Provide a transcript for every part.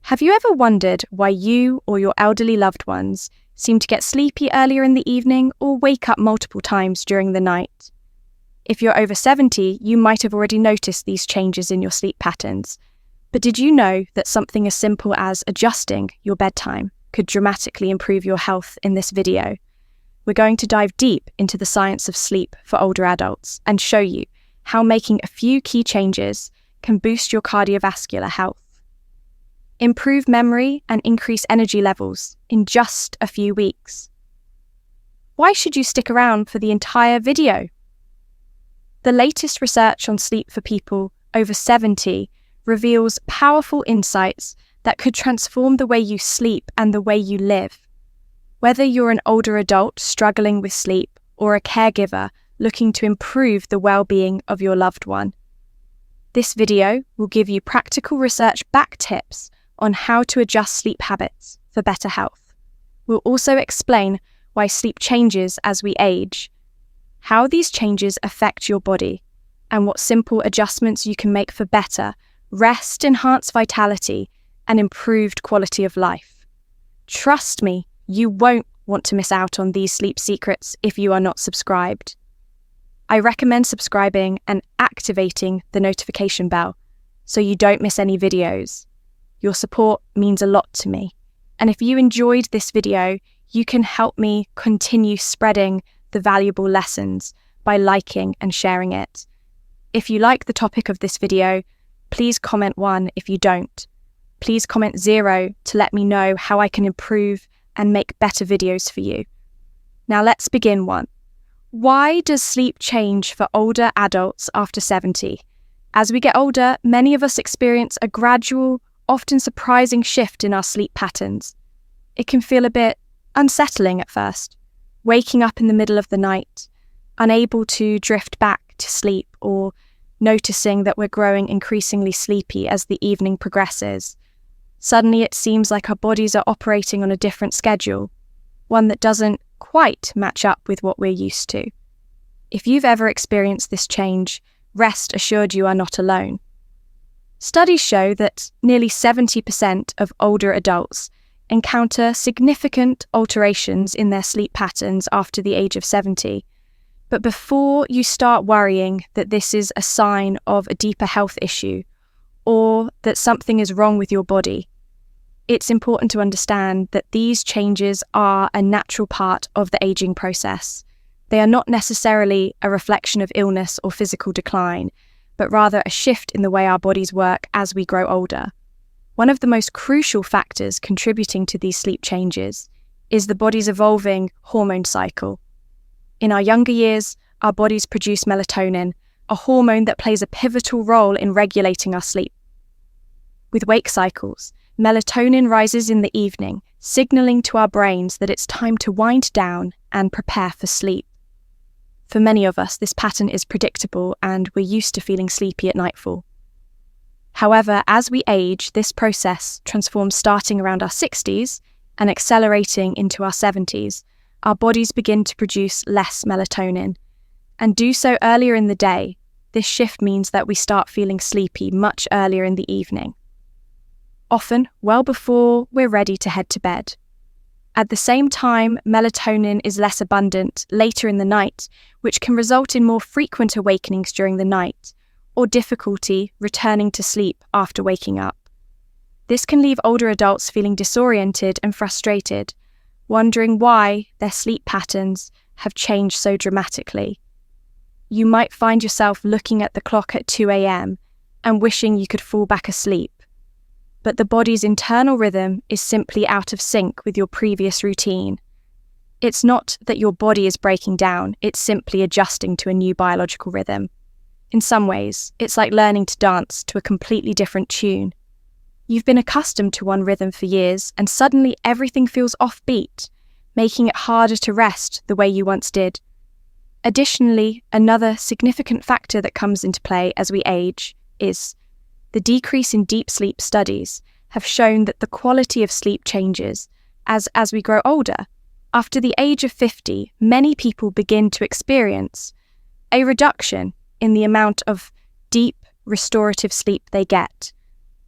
Have you ever wondered why you or your elderly loved ones seem to get sleepy earlier in the evening or wake up multiple times during the night? If you're over 70, you might have already noticed these changes in your sleep patterns. But did you know that something as simple as adjusting your bedtime could dramatically improve your health in this video? We're going to dive deep into the science of sleep for older adults and show you how making a few key changes can boost your cardiovascular health, improve memory, and increase energy levels in just a few weeks. Why should you stick around for the entire video? The latest research on sleep for people over 70 reveals powerful insights that could transform the way you sleep and the way you live. Whether you're an older adult struggling with sleep or a caregiver looking to improve the well-being of your loved one, this video will give you practical research-backed tips on how to adjust sleep habits for better health. We'll also explain why sleep changes as we age, how these changes affect your body, and what simple adjustments you can make for better rest, enhanced vitality, and improved quality of life. Trust me, you won't want to miss out on these sleep secrets if you are not subscribed. I recommend subscribing and activating the notification bell so you don't miss any videos. Your support means a lot to me. And if you enjoyed this video, you can help me continue spreading the valuable lessons by liking and sharing it. If you like the topic of this video, please comment 1 if you don't. Please comment 0 to let me know how I can improve and make better videos for you. Now let's begin 1. Why does sleep change for older adults after 70? As we get older, many of us experience a gradual, often surprising shift in our sleep patterns. It can feel a bit unsettling at first, waking up in the middle of the night, unable to drift back to sleep, or noticing that we're growing increasingly sleepy as the evening progresses. Suddenly it seems like our bodies are operating on a different schedule, one that doesn't quite match up with what we're used to. If you've ever experienced this change, rest assured you are not alone. Studies show that nearly 70% of older adults encounter significant alterations in their sleep patterns after the age of 70. But before you start worrying that this is a sign of a deeper health issue or that something is wrong with your body, it's important to understand that these changes are a natural part of the aging process. They are not necessarily a reflection of illness or physical decline, but rather a shift in the way our bodies work as we grow older. One of the most crucial factors contributing to these sleep changes is the body's evolving hormone cycle. In our younger years, our bodies produce melatonin, a hormone that plays a pivotal role in regulating our sleep. With wake cycles, melatonin rises in the evening, signaling to our brains that it's time to wind down and prepare for sleep. For many of us, this pattern is predictable and we're used to feeling sleepy at nightfall. However, as we age, this process transforms starting around our 60s and accelerating into our 70s. Our bodies begin to produce less melatonin, and do so earlier in the day. This shift means that we start feeling sleepy much earlier in the evening, often well before we're ready to head to bed. At the same time, melatonin is less abundant later in the night, which can result in more frequent awakenings during the night, or difficulty returning to sleep after waking up. This can leave older adults feeling disoriented and frustrated, wondering why their sleep patterns have changed so dramatically. You might find yourself looking at the clock at 2 a.m. and wishing you could fall back asleep. But the body's internal rhythm is simply out of sync with your previous routine. It's not that your body is breaking down, it's simply adjusting to a new biological rhythm. In some ways, it's like learning to dance to a completely different tune. You've been accustomed to one rhythm for years, and suddenly everything feels offbeat, making it harder to rest the way you once did. Additionally, another significant factor that comes into play as we age is the decrease in deep sleep. Studies have shown that the quality of sleep changes as we grow older. After the age of 50, many people begin to experience a reduction in the amount of deep, restorative sleep they get.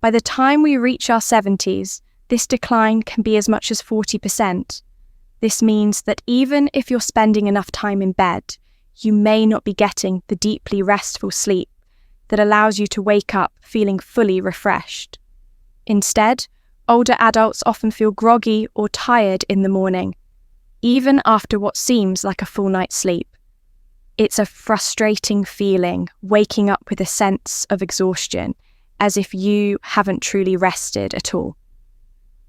By the time we reach our 70s, this decline can be as much as 40%. This means that even if you're spending enough time in bed, you may not be getting the deeply restful sleep that allows you to wake up feeling fully refreshed. Instead, older adults often feel groggy or tired in the morning, even after what seems like a full night's sleep. It's a frustrating feeling, waking up with a sense of exhaustion, as if you haven't truly rested at all.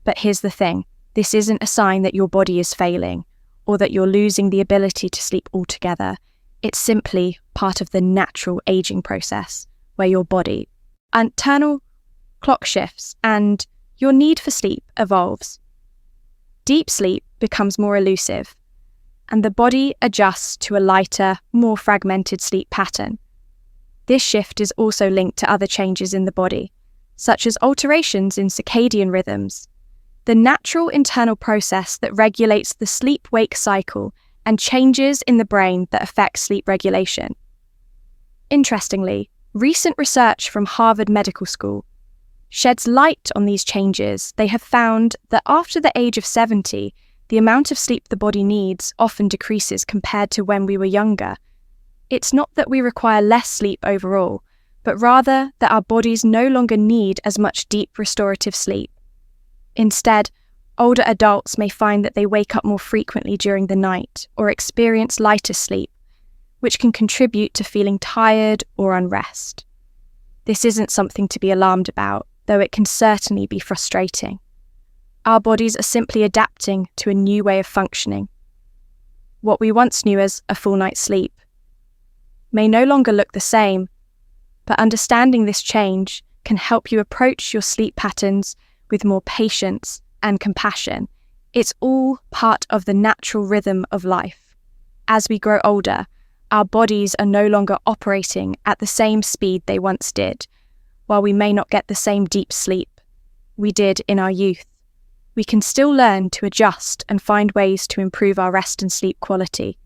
But here's the thing, this isn't a sign that your body is failing, or that you're losing the ability to sleep altogether. It's simply part of the natural aging process, where your body, internal clock shifts, and your need for sleep evolves. Deep sleep becomes more elusive, and the body adjusts to a lighter, more fragmented sleep pattern. This shift is also linked to other changes in the body, such as alterations in circadian rhythms, the natural internal process that regulates the sleep-wake cycle, and changes in the brain that affect sleep regulation. Interestingly, recent research from Harvard Medical School sheds light on these changes. They have found that after the age of 70, the amount of sleep the body needs often decreases compared to when we were younger. It's not that we require less sleep overall, but rather that our bodies no longer need as much deep restorative sleep. Instead, older adults may find that they wake up more frequently during the night or experience lighter sleep, which can contribute to feeling tired or unrest. This isn't something to be alarmed about, though it can certainly be frustrating. Our bodies are simply adapting to a new way of functioning. What we once knew as a full night's sleep may no longer look the same, but understanding this change can help you approach your sleep patterns with more patience and compassion. It's all part of the natural rhythm of life. As we grow older, our bodies are no longer operating at the same speed they once did. While we may not get the same deep sleep we did in our youth, we can still learn to adjust and find ways to improve our rest and sleep quality.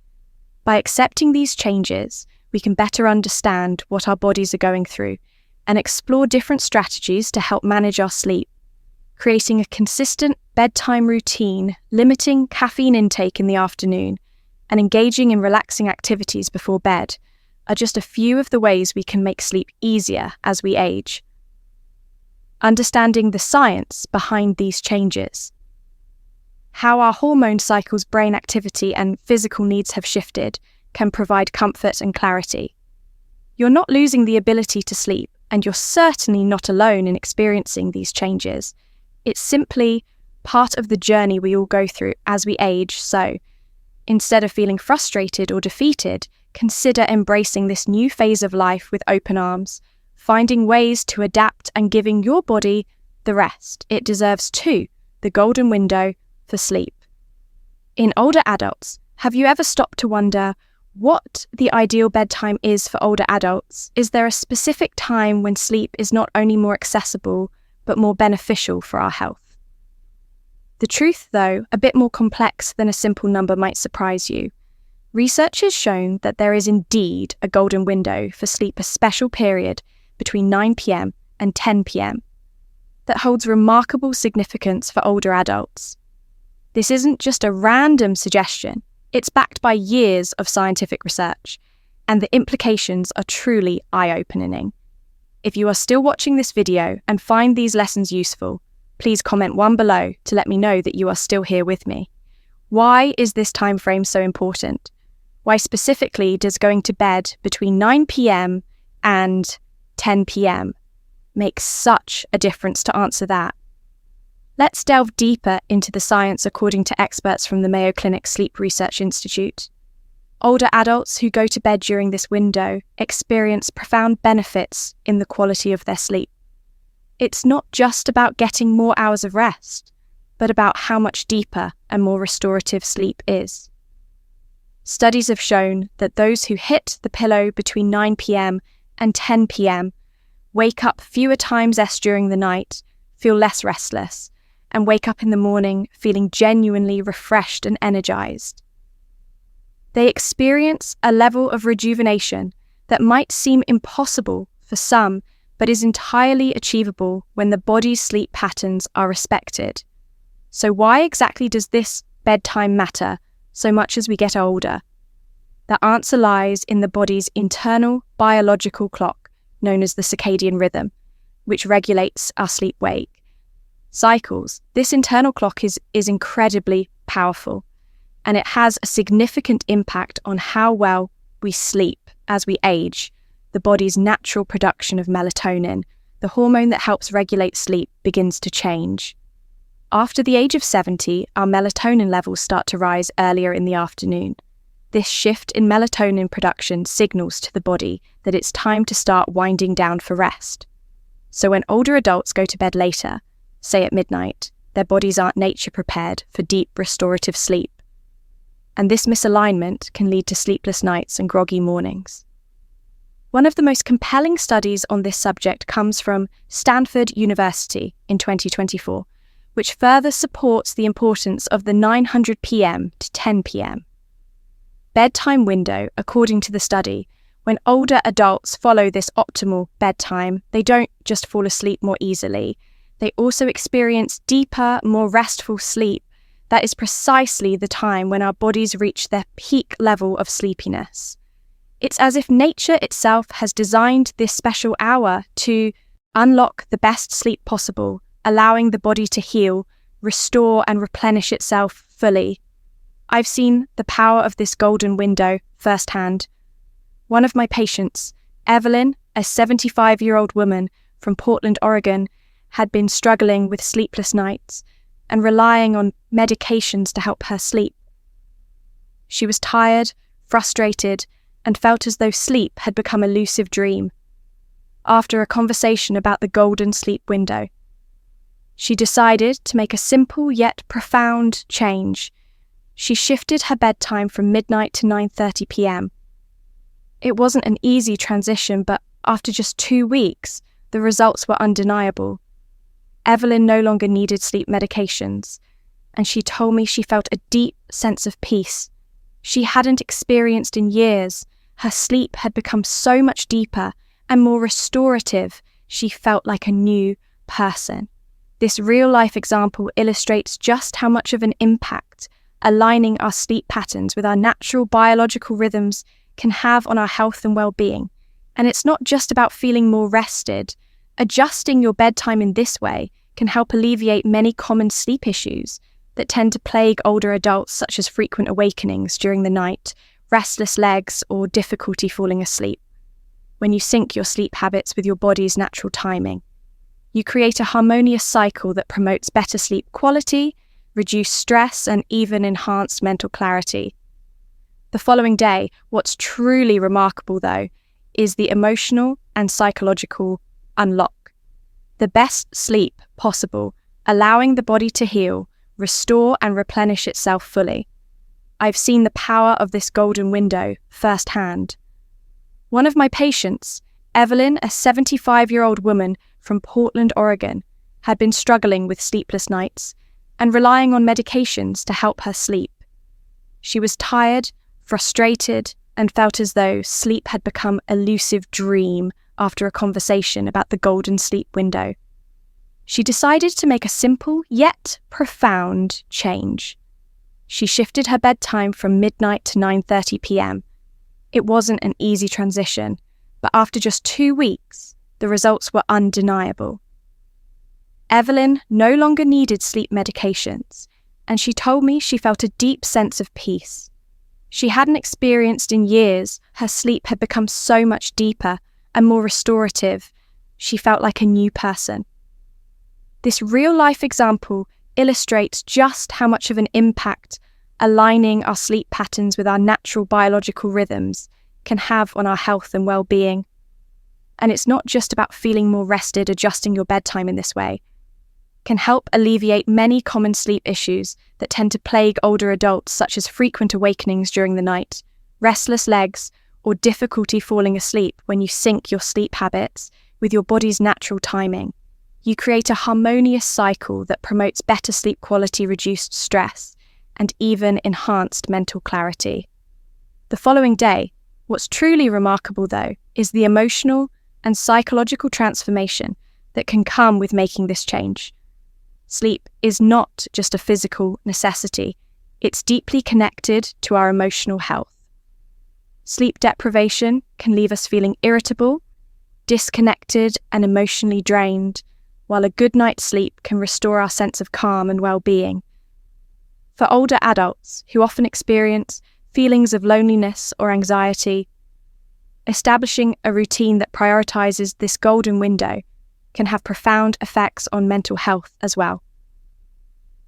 By accepting these changes, we can better understand what our bodies are going through and explore different strategies to help manage our sleep. Creating a consistent bedtime routine, limiting caffeine intake in the afternoon, and engaging in relaxing activities before bed are just a few of the ways we can make sleep easier as we age. Understanding the science behind these changes, how our hormone cycles, brain activity, and physical needs have shifted, can provide comfort and clarity. You're not losing the ability to sleep, and you're certainly not alone in experiencing these changes. It's simply part of the journey we all go through as we age, so instead of feeling frustrated or defeated, consider embracing this new phase of life with open arms, finding ways to adapt and giving your body the rest it deserves too, the golden window for sleep. In older adults, have you ever stopped to wonder what the ideal bedtime is for older adults? Is there a specific time when sleep is not only more accessible, but more beneficial for our health? The truth, though, a bit more complex than a simple number might surprise you. Research has shown that there is indeed a golden window for sleep, a special period between 9 p.m. and 10 p.m. that holds remarkable significance for older adults. This isn't just a random suggestion, it's backed by years of scientific research, and the implications are truly eye-opening. If you are still watching this video and find these lessons useful, please comment 1 below to let me know that you are still here with me. Why is this time frame so important? Why specifically does going to bed between 9 p.m. and 10 p.m. make such a difference to answer that? Let's delve deeper into the science according to experts from the Mayo Clinic Sleep Research Institute. Older adults who go to bed during this window experience profound benefits in the quality of their sleep. It's not just about getting more hours of rest, but about how much deeper and more restorative sleep is. Studies have shown that those who hit the pillow between 9 p.m. and 10 p.m. wake up fewer times during the night, feel less restless, and wake up in the morning feeling genuinely refreshed and energized. They experience a level of rejuvenation that might seem impossible for some, but is entirely achievable when the body's sleep patterns are respected. So why exactly does this bedtime matter so much as we get older? The answer lies in the body's internal biological clock, known as the circadian rhythm, which regulates our sleep-wake cycles. This internal clock is incredibly powerful, and it has a significant impact on how well we sleep as we age. The body's natural production of melatonin, the hormone that helps regulate sleep, begins to change. After the age of 70, our melatonin levels start to rise earlier in the afternoon. This shift in melatonin production signals to the body that it's time to start winding down for rest. So when older adults go to bed later, say at midnight, their bodies aren't nature prepared for deep restorative sleep. And this misalignment can lead to sleepless nights and groggy mornings. One of the most compelling studies on this subject comes from Stanford University in 2024, which further supports the importance of the 900 p.m. to 10 p.m. bedtime window. According to the study, when older adults follow this optimal bedtime, they don't just fall asleep more easily, they also experience deeper, more restful sleep. That is precisely the time when our bodies reach their peak level of sleepiness. It's as if nature itself has designed this special hour to unlock the best sleep possible, allowing the body to heal, restore, and replenish itself fully. I've seen the power of this golden window firsthand. One of my patients, Evelyn, a 75-year-old woman from Portland, Oregon, had been struggling with sleepless nights and relying on medications to help her sleep. She was tired, frustrated, and felt as though sleep had become a elusive dream. After a conversation about the golden sleep window, she decided to make a simple yet profound change. She shifted her bedtime from midnight to 9:30 p.m. It wasn't an easy transition, but after just 2 weeks, the results were undeniable. Evelyn no longer needed sleep medications, and she told me she felt a deep sense of peace she hadn't experienced in years. Her sleep had become so much deeper and more restorative. She felt like a new person. This real-life example illustrates just how much of an impact aligning our sleep patterns with our natural biological rhythms can have on our health and well-being. And it's not just about feeling more rested. Adjusting your bedtime in this way can help alleviate many common sleep issues that tend to plague older adults, such as frequent awakenings during the night, restless legs, or difficulty falling asleep. When you sync your sleep habits with your body's natural timing, you create a harmonious cycle that promotes better sleep quality, reduced stress, and even enhanced mental clarity. The following day, what's truly remarkable, though, is the emotional and psychological unlock. The best sleep possible, allowing the body to heal, restore, and replenish itself fully. I've seen the power of this golden window firsthand. One of my patients, Evelyn, a 75-year-old woman from Portland, Oregon, had been struggling with sleepless nights and relying on medications to help her sleep. She was tired, frustrated, and felt as though sleep had become an elusive dream after a conversation about the golden sleep window. She decided to make a simple yet profound change. She shifted her bedtime from midnight to 9:30 p.m. It wasn't an easy transition, but after just 2 weeks, the results were undeniable. Evelyn no longer needed sleep medications, and she told me she felt a deep sense of peace. She hadn't experienced in years. Her sleep had become so much deeper and more restorative. She felt like a new person. This real-life example illustrates just how much of an impact aligning our sleep patterns with our natural biological rhythms can have on our health and well-being. And it's not just about feeling more rested. Adjusting your bedtime in this way can help alleviate many common sleep issues that tend to plague older adults, such as frequent awakenings during the night, restless legs, or difficulty falling asleep. When you sync your sleep habits with your body's natural timing, you create a harmonious cycle that promotes better sleep quality, reduced stress, and even enhanced mental clarity. The following day, what's truly remarkable, though, is the emotional and psychological transformation that can come with making this change. Sleep is not just a physical necessity, it's deeply connected to our emotional health. Sleep deprivation can leave us feeling irritable, disconnected, and emotionally drained, while a good night's sleep can restore our sense of calm and well-being. For older adults who often experience feelings of loneliness or anxiety, establishing a routine that prioritizes this golden window can have profound effects on mental health as well.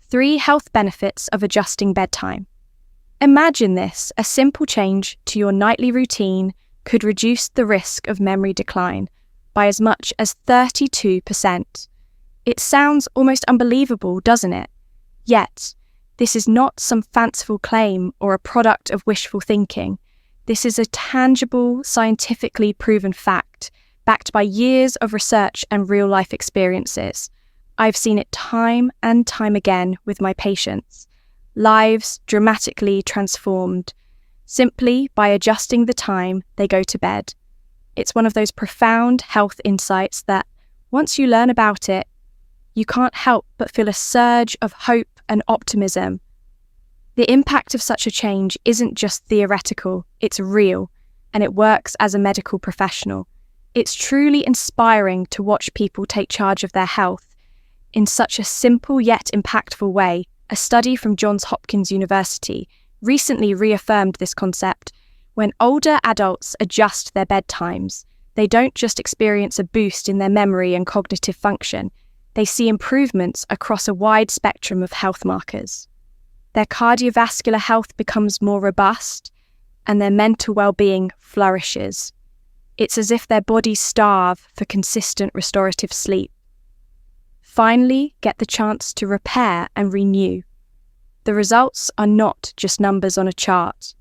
3 health benefits of adjusting bedtime. Imagine this: a simple change to your nightly routine could reduce the risk of memory decline by as much as 32%. It sounds almost unbelievable, doesn't it? Yet, this is not some fanciful claim or a product of wishful thinking. This is a tangible, scientifically proven fact, backed by years of research and real-life experiences. I've seen it time and time again with my patients. Lives dramatically transformed, simply by adjusting the time they go to bed. It's one of those profound health insights that, once you learn about it, you can't help but feel a surge of hope and optimism. The impact of such a change isn't just theoretical, it's real, and it works as a medical professional. It's truly inspiring to watch people take charge of their health in such a simple yet impactful way. A study from Johns Hopkins University recently reaffirmed this concept. When older adults adjust their bedtimes, they don't just experience a boost in their memory and cognitive function, they see improvements across a wide spectrum of health markers. Their cardiovascular health becomes more robust, and their mental well-being flourishes. It's as if their bodies starve for consistent restorative sleep. Finally, get the chance to repair and renew. The results are not just numbers on a chart,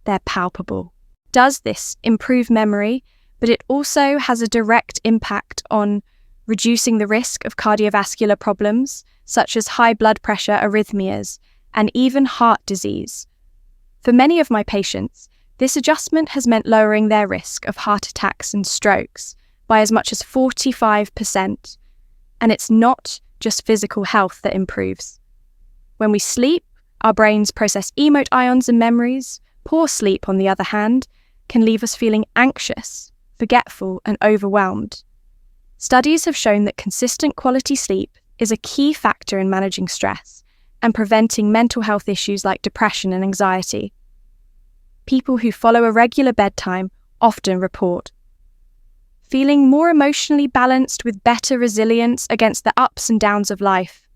they're palpable. Does this improve memory, but it also has a direct impact on reducing the risk of cardiovascular problems, such as high blood pressure, arrhythmias, and even heart disease. For many of my patients, this adjustment has meant lowering their risk of heart attacks and strokes by as much as 45%. And it's not just physical health that improves. When we sleep, our brains process emote ions and memories. Poor sleep, on the other hand, can leave us feeling anxious, forgetful, and overwhelmed. Studies have shown that consistent quality sleep is a key factor in managing stress and preventing mental health issues like depression and anxiety. People who follow a regular bedtime often report feeling more emotionally balanced with better resilience against the ups and downs of life.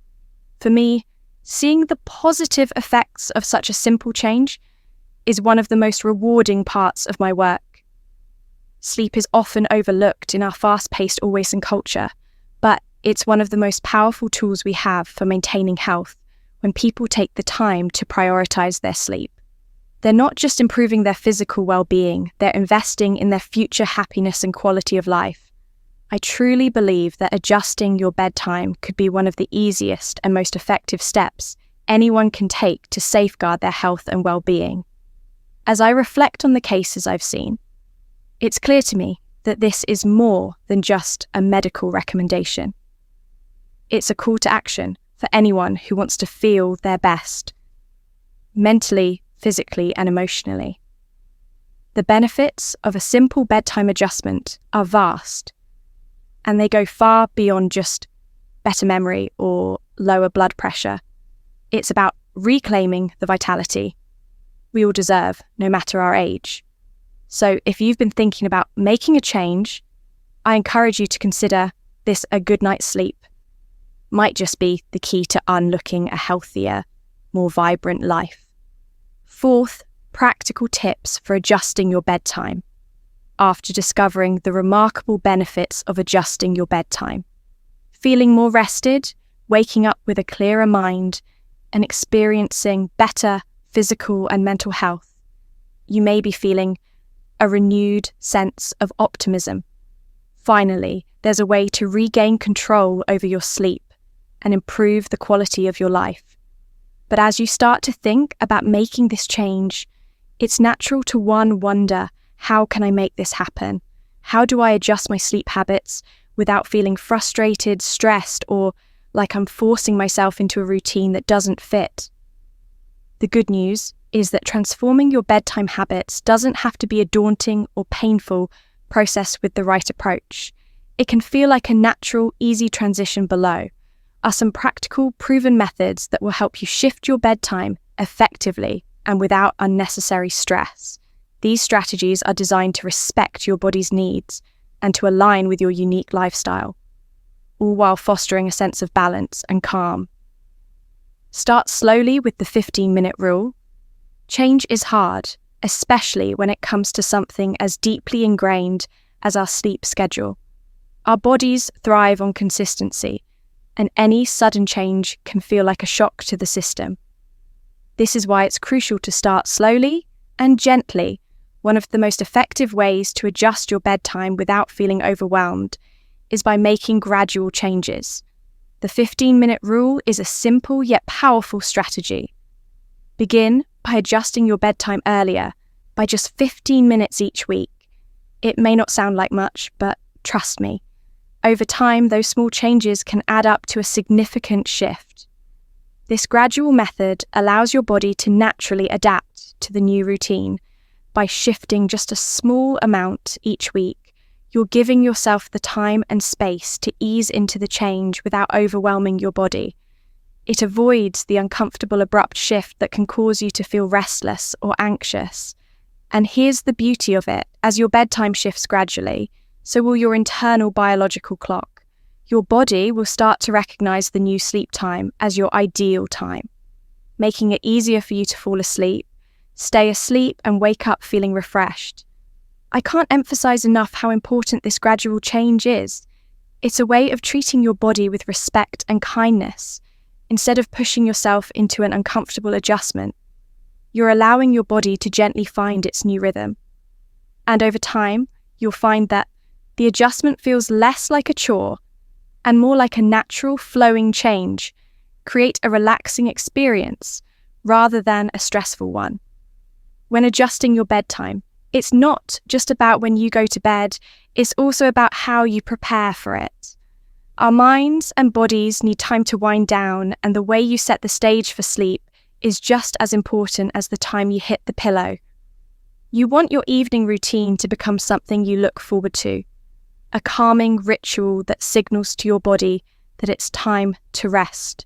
For me, seeing the positive effects of such a simple change is one of the most rewarding parts of my work. Sleep is often overlooked in our fast-paced always-on culture, but it's one of the most powerful tools we have for maintaining health when people take the time to prioritize their sleep. They're not just improving their physical well-being, they're investing in their future happiness and quality of life. I truly believe that adjusting your bedtime could be one of the easiest and most effective steps anyone can take to safeguard their health and well-being. As I reflect on the cases I've seen, it's clear to me that this is more than just a medical recommendation. It's a call to action for anyone who wants to feel their best, mentally, physically, and emotionally. The benefits of a simple bedtime adjustment are vast, and they go far beyond just better memory or lower blood pressure. It's about reclaiming the vitality we all deserve, no matter our age. So if you've been thinking about making a change, I encourage you to consider this: a good night's sleep might just be the key to unlocking a healthier, more vibrant life. 4th, practical tips for adjusting your bedtime after discovering the remarkable benefits of adjusting your bedtime. Feeling more rested, waking up with a clearer mind, and experiencing better physical and mental health. You may be feeling a renewed sense of optimism. Finally, there's a way to regain control over your sleep and improve the quality of your life. But as you start to think about making this change, it's natural to wonder, how can I make this happen? How do I adjust my sleep habits without feeling frustrated, stressed, or like I'm forcing myself into a routine that doesn't fit? The good news is that transforming your bedtime habits doesn't have to be a daunting or painful process with the right approach. It can feel like a natural, easy transition. Below are some practical, proven methods that will help you shift your bedtime effectively and without unnecessary stress. These strategies are designed to respect your body's needs and to align with your unique lifestyle, all while fostering a sense of balance and calm. Start slowly with the 15-minute rule. Change is hard, especially when it comes to something as deeply ingrained as our sleep schedule. Our bodies thrive on consistency, and any sudden change can feel like a shock to the system. This is why it's crucial to start slowly and gently. One of the most effective ways to adjust your bedtime without feeling overwhelmed is by making gradual changes. The 15-minute rule is a simple yet powerful strategy. Begin by adjusting your bedtime earlier by just 15 minutes each week. It may not sound like much, but trust me, over time, those small changes can add up to a significant shift. This gradual method allows your body to naturally adapt to the new routine. By shifting just a small amount each week, you're giving yourself the time and space to ease into the change without overwhelming your body. It avoids the uncomfortable abrupt shift that can cause you to feel restless or anxious. And here's the beauty of it: as your bedtime shifts gradually, so will your internal biological clock. Your body will start to recognize the new sleep time as your ideal time, making it easier for you to fall asleep, stay asleep, and wake up feeling refreshed. I can't emphasize enough how important this gradual change is. It's a way of treating your body with respect and kindness. Instead of pushing yourself into an uncomfortable adjustment, you're allowing your body to gently find its new rhythm. And over time, you'll find that the adjustment feels less like a chore and more like a natural, flowing change. Create a relaxing experience rather than a stressful one. When adjusting your bedtime, it's not just about when you go to bed, it's also about how you prepare for it. Our minds and bodies need time to wind down, and the way you set the stage for sleep is just as important as the time you hit the pillow. You want your evening routine to become something you look forward to, a calming ritual that signals to your body that it's time to rest,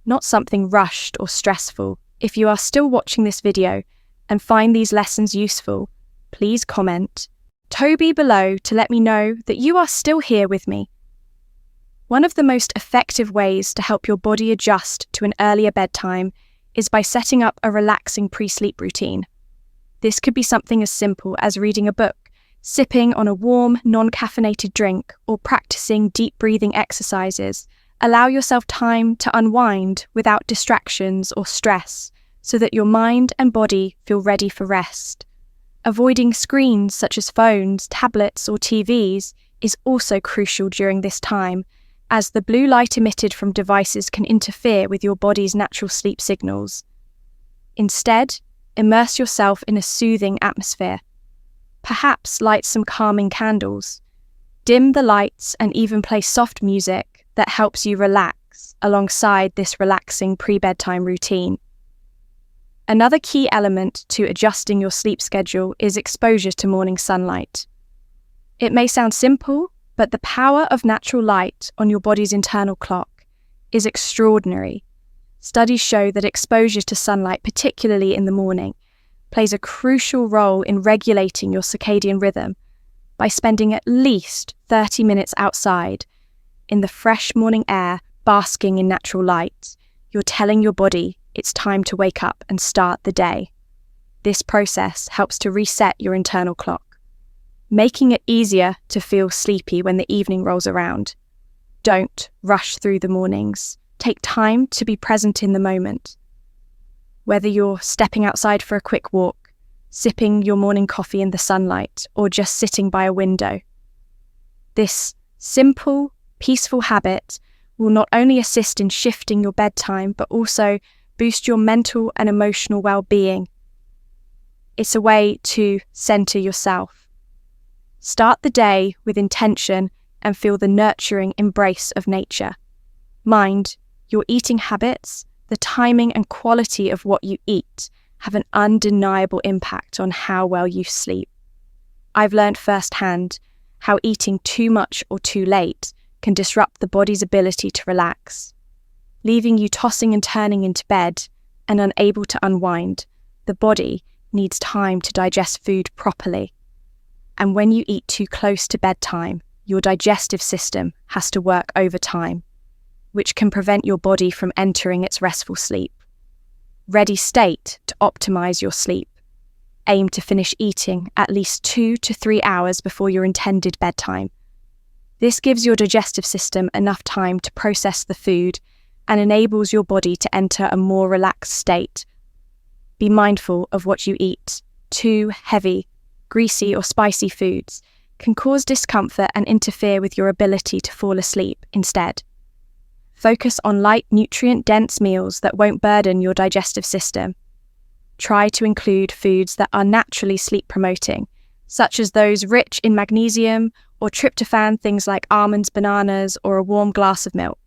not something rushed or stressful. If you are still watching this video and find these lessons useful, please comment Toby below to let me know that you are still here with me. One of the most effective ways to help your body adjust to an earlier bedtime is by setting up a relaxing pre-sleep routine. This could be something as simple as reading a book, sipping on a warm, non-caffeinated drink, or practicing deep breathing exercises. Allow yourself time to unwind without distractions or stress, so that your mind and body feel ready for rest. Avoiding screens such as phones, tablets, or TVs is also crucial during this time, as the blue light emitted from devices can interfere with your body's natural sleep signals. Instead, immerse yourself in a soothing atmosphere. Perhaps light some calming candles, dim the lights, and even play soft music that helps you relax alongside this relaxing pre-bedtime routine. Another key element to adjusting your sleep schedule is exposure to morning sunlight. It may sound simple, but the power of natural light on your body's internal clock is extraordinary. Studies show that exposure to sunlight, particularly in the morning, plays a crucial role in regulating your circadian rhythm. By spending at least 30 minutes outside, in the fresh morning air, basking in natural light, you're telling your body it's time to wake up and start the day. This process helps to reset your internal clock, making it easier to feel sleepy when the evening rolls around. Don't rush through the mornings. Take time to be present in the moment. Whether you're stepping outside for a quick walk, sipping your morning coffee in the sunlight, or just sitting by a window, this simple, peaceful habit will not only assist in shifting your bedtime, but also boost your mental and emotional well-being. It's a way to center yourself, Start the day with intention and feel the nurturing embrace of nature. Mind, your eating habits, the timing and quality of what you eat have an undeniable impact on how well you sleep. I've learned firsthand how eating too much or too late can disrupt the body's ability to relax, leaving you tossing and turning into bed and unable to unwind. The body needs time to digest food properly. And when you eat too close to bedtime, your digestive system has to work overtime, which can prevent your body from entering its restful sleep. Ready state to optimize your sleep. Aim to finish eating at least 2 to 3 hours before your intended bedtime. This gives your digestive system enough time to process the food and enables your body to enter a more relaxed state. Be mindful of what you eat. Too heavy, greasy or spicy foods can cause discomfort and interfere with your ability to fall asleep instead. Focus on light, nutrient-dense meals that won't burden your digestive system. Try to include foods that are naturally sleep-promoting, such as those rich in magnesium or tryptophan, things like almonds, bananas, or a warm glass of milk.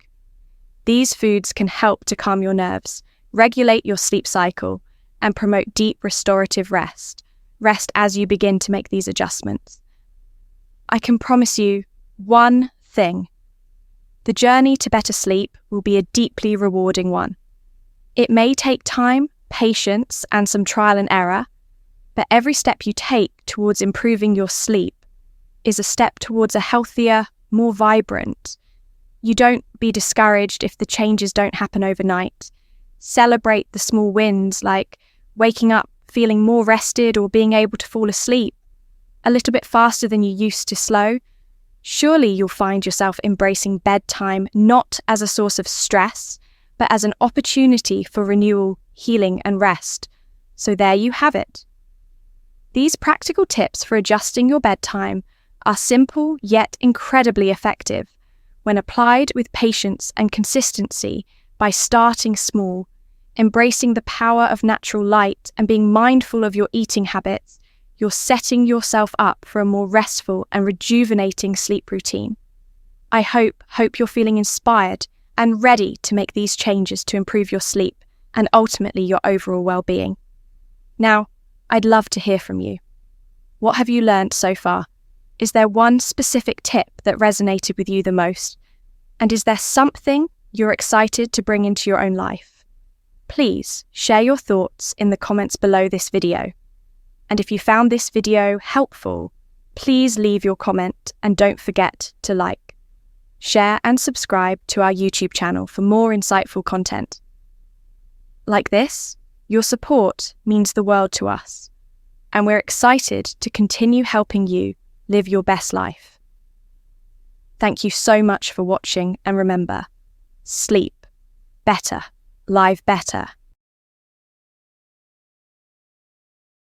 These foods can help to calm your nerves, regulate your sleep cycle, and promote deep restorative rest. Rest as you begin to make these adjustments. I can promise you one thing. The journey to better sleep will be a deeply rewarding one. It may take time, patience, and some trial and error, but every step you take towards improving your sleep is a step towards a healthier, more vibrant. You don't be discouraged if the changes don't happen overnight. Celebrate the small wins like waking up feeling more rested or being able to fall asleep a little bit faster than you used to slow. Surely you'll find yourself embracing bedtime not as a source of stress, but as an opportunity for renewal, healing, and rest. So there you have it. These practical tips for adjusting your bedtime are simple yet incredibly effective when applied with patience and consistency by starting small, embracing the power of natural light and being mindful of your eating habits. You're setting yourself up for a more restful and rejuvenating sleep routine. I hope you're feeling inspired and ready to make these changes to improve your sleep and ultimately your overall well-being. Now, I'd love to hear from you. What have you learned so far? Is there one specific tip that resonated with you the most? And is there something you're excited to bring into your own life? Please share your thoughts in the comments below this video. And if you found this video helpful, please leave your comment and don't forget to like, share and subscribe to our YouTube channel for more insightful content. Like this, your support means the world to us, and we're excited to continue helping you live your best life. Thank you so much for watching, and remember, sleep better, live better,